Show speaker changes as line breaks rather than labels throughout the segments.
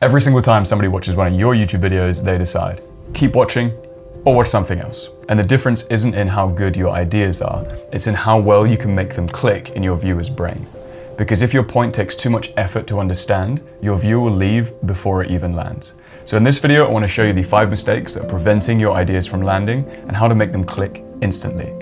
Every single time somebody watches one of your YouTube videos, they decide, keep watching or watch something else. And the difference isn't in how good your ideas are, it's in how well you can make them click in your viewer's brain. Because if your point takes too much effort to understand, your viewer will leave before it even lands. So in this video, I want to show you the 5 mistakes that are preventing your ideas from landing and how to make them click instantly.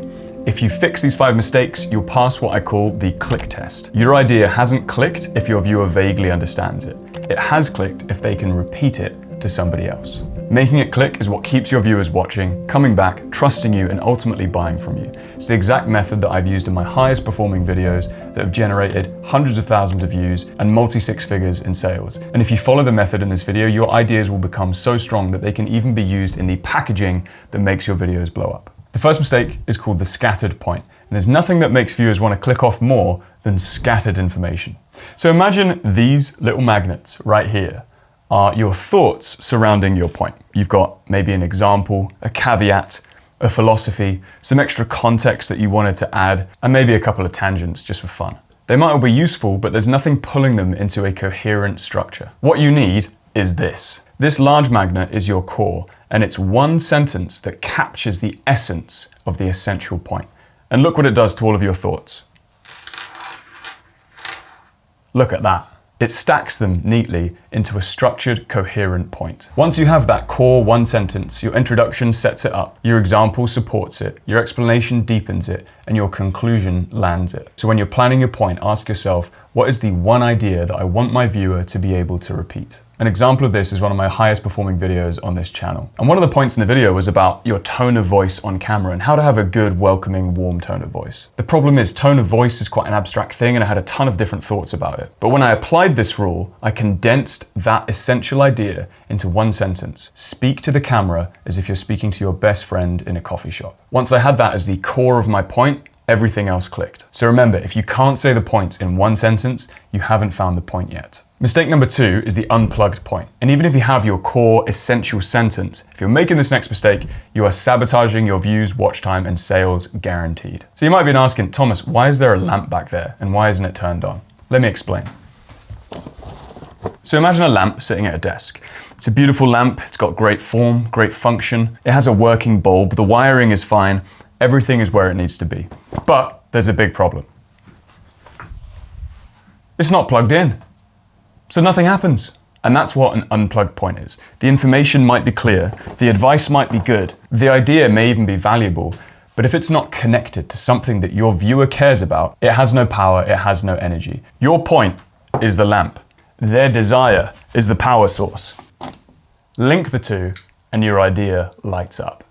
If you fix these 5 mistakes, you'll pass what I call the click test. Your idea hasn't clicked if your viewer vaguely understands it. It has clicked if they can repeat it to somebody else. Making it click is what keeps your viewers watching, coming back, trusting you, and ultimately buying from you. It's the exact method that I've used in my highest performing videos that have generated hundreds of thousands of views and multi-6 figures in sales. And if you follow the method in this video, your ideas will become so strong that they can even be used in the packaging that makes your videos blow up. The first mistake is called the scattered point. And there's nothing that makes viewers want to click off more than scattered information. So imagine these little magnets right here are your thoughts surrounding your point. You've got maybe an example, a caveat, a philosophy, some extra context that you wanted to add, and maybe a couple of tangents just for fun. They might all be useful, but there's nothing pulling them into a coherent structure. What you need is this. This large magnet is your core, and it's one sentence that captures the essence of the essential point. And look what it does to all of your thoughts. Look at that. It stacks them neatly into a structured, coherent point. Once you have that core one sentence, your introduction sets it up, your example supports it, your explanation deepens it, and your conclusion lands it. So when you're planning your point, ask yourself, what is the one idea that I want my viewer to be able to repeat? An example of this is one of my highest performing videos on this channel. And one of the points in the video was about your tone of voice on camera and how to have a good, welcoming, warm tone of voice. The problem is tone of voice is quite an abstract thing and I had a ton of different thoughts about it. But when I applied this rule, I condensed that essential idea into one sentence. Speak to the camera as if you're speaking to your best friend in a coffee shop. Once I had that as the core of my point, everything else clicked. So remember, if you can't say the point in one sentence, you haven't found the point yet. Mistake number 2 is the unplugged point. And even if you have your core essential sentence, if you're making this next mistake, you are sabotaging your views, watch time, and sales guaranteed. So you might be asking, Thomas, why is there a lamp back there? And why isn't it turned on? Let me explain. So imagine a lamp sitting at a desk. It's a beautiful lamp, it's got great form, great function. It has a working bulb, the wiring is fine, everything is where it needs to be. But there's a big problem. It's not plugged in. So nothing happens. And that's what an unplugged point is. The information might be clear, the advice might be good, the idea may even be valuable, but if it's not connected to something that your viewer cares about, it has no power, it has no energy. Your point is the lamp. Their desire is the power source. Link the two and your idea lights up.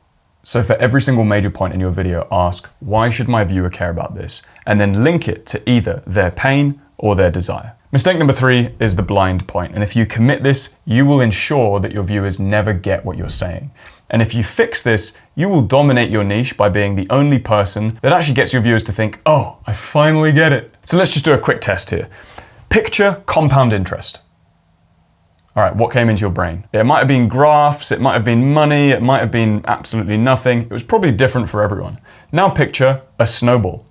So for every single major point in your video, ask, why should my viewer care about this? And then link it to either their pain or their desire. Mistake number 3 is the blind point. And if you commit this, you will ensure that your viewers never get what you're saying. And if you fix this, you will dominate your niche by being the only person that actually gets your viewers to think, oh, I finally get it. So let's just do a quick test here. Picture compound interest. All right, what came into your brain? It might have been graphs, it might have been money, it might have been absolutely nothing. It was probably different for everyone. Now picture a snowball.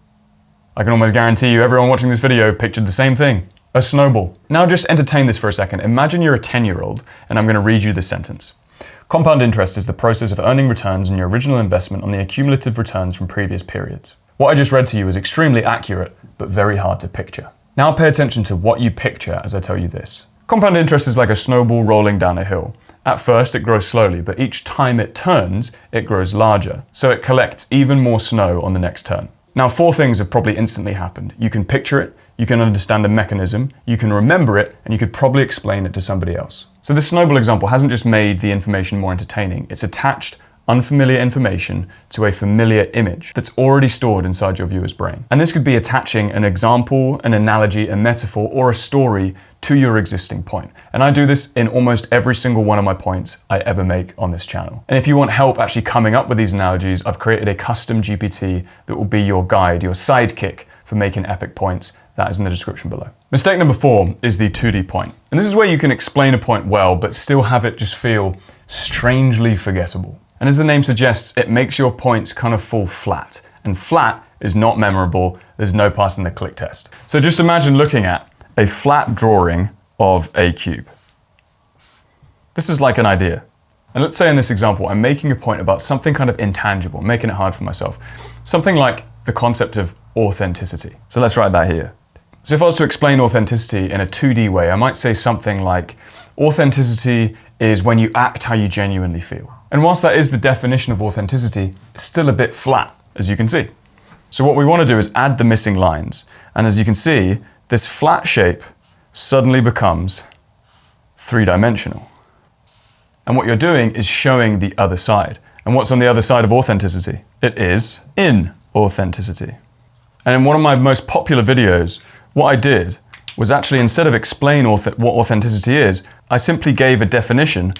I can almost guarantee you everyone watching this video pictured the same thing, a snowball. Now just entertain this for a second. Imagine you're a 10-year-old and I'm gonna read you this sentence. Compound interest is the process of earning returns on your original investment on the accumulative returns from previous periods. What I just read to you is extremely accurate, but very hard to picture. Now pay attention to what you picture as I tell you this. Compound interest is like a snowball rolling down a hill. At first it grows slowly, but each time it turns, it grows larger. So it collects even more snow on the next turn. Now 4 things have probably instantly happened. You can picture it, you can understand the mechanism, you can remember it, and you could probably explain it to somebody else. So this snowball example hasn't just made the information more entertaining, it's attached unfamiliar information to a familiar image that's already stored inside your viewer's brain. And this could be attaching an example, an analogy, a metaphor, or a story to your existing point. And I do this in almost every single one of my points I ever make on this channel. And if you want help actually coming up with these analogies, I've created a custom GPT that will be your guide, your sidekick for making epic points. That is in the description below. Mistake number 4 is the 2D point. And this is where you can explain a point well, but still have it just feel strangely forgettable. And as the name suggests, it makes your points kind of fall flat. And flat is not memorable, there's no passing the click test. So just imagine looking at a flat drawing of a cube. This is like an idea. And let's say in this example, I'm making a point about something kind of intangible, making it hard for myself. Something like the concept of authenticity. So let's write that here. So if I was to explain authenticity in a 2D way, I might say something like, authenticity is when you act how you genuinely feel. And whilst that is the definition of authenticity, it's still a bit flat, as you can see. So what we want to do is add the missing lines. And as you can see, this flat shape suddenly becomes three-dimensional. And what you're doing is showing the other side. And what's on the other side of authenticity? It is inauthenticity. And in one of my most popular videos, what I did was actually, instead of explain what authenticity is, I simply gave a definition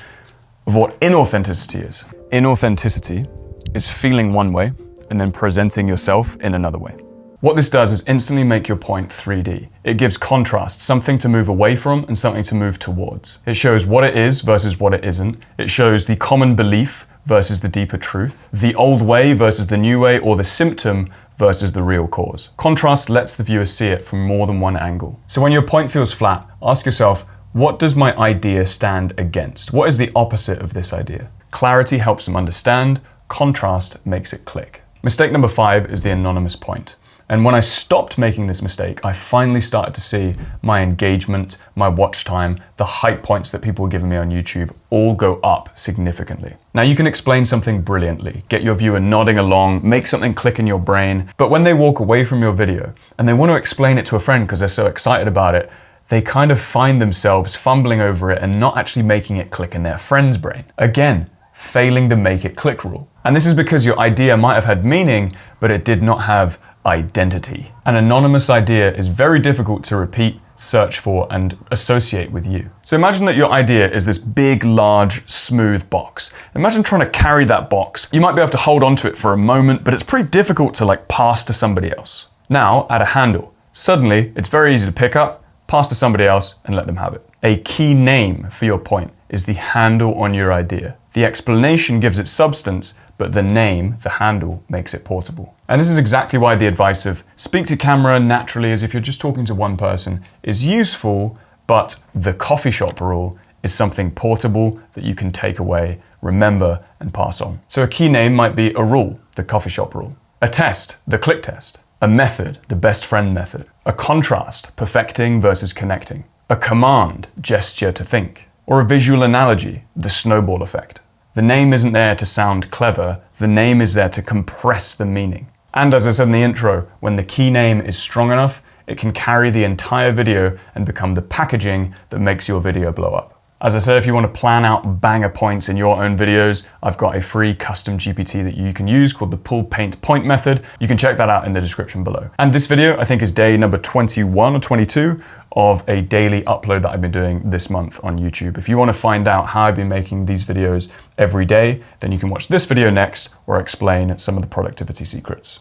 of what inauthenticity is. Inauthenticity is feeling one way and then presenting yourself in another way. What this does is instantly make your point 3D. It gives contrast, something to move away from and something to move towards. It shows what it is versus what it isn't. It shows the common belief versus the deeper truth, the old way versus the new way, or the symptom versus the real cause. Contrast lets the viewer see it from more than one angle. So when your point feels flat, ask yourself, what does my idea stand against? What is the opposite of this idea? Clarity helps them understand, contrast makes it click. Mistake number 5 is the anonymous point. And when I stopped making this mistake, I finally started to see my engagement, my watch time, the hype points that people were giving me on YouTube all go up significantly. Now you can explain something brilliantly, get your viewer nodding along, make something click in your brain, but when they walk away from your video and they want to explain it to a friend because they're so excited about it, they kind of find themselves fumbling over it and not actually making it click in their friend's brain. Again, failing the make it click rule. And this is because your idea might have had meaning, but it did not have identity. An anonymous idea is very difficult to repeat, search for, and associate with you. So imagine that your idea is this big, large, smooth box. Imagine trying to carry that box. You might be able to hold onto it for a moment, but it's pretty difficult to pass to somebody else. Now, add a handle. Suddenly, it's very easy to pick up, pass to somebody else, and let them have it. A key name for your point is the handle on your idea. The explanation gives it substance, but the name, the handle, makes it portable. And this is exactly why the advice of speak to camera naturally as if you're just talking to one person is useful, but the coffee shop rule is something portable that you can take away, remember, and pass on. So a key name might be a rule, the coffee shop rule. A test, the click test. A method, the best friend method. A contrast, perfecting versus connecting. A command, gesture to think. Or a visual analogy, the snowball effect. The name isn't there to sound clever, the name is there to compress the meaning. And as I said in the intro, when the key name is strong enough, it can carry the entire video and become the packaging that makes your video blow up. As I said, if you want to plan out banger points in your own videos, I've got a free custom GPT that you can use called the pull paint point method. You can check that out in the description below. And this video, I think, is day number 21 or 22 of a daily upload that I've been doing this month on YouTube. If you want to find out how I've been making these videos every day, then you can watch this video next where I explain some of the productivity secrets.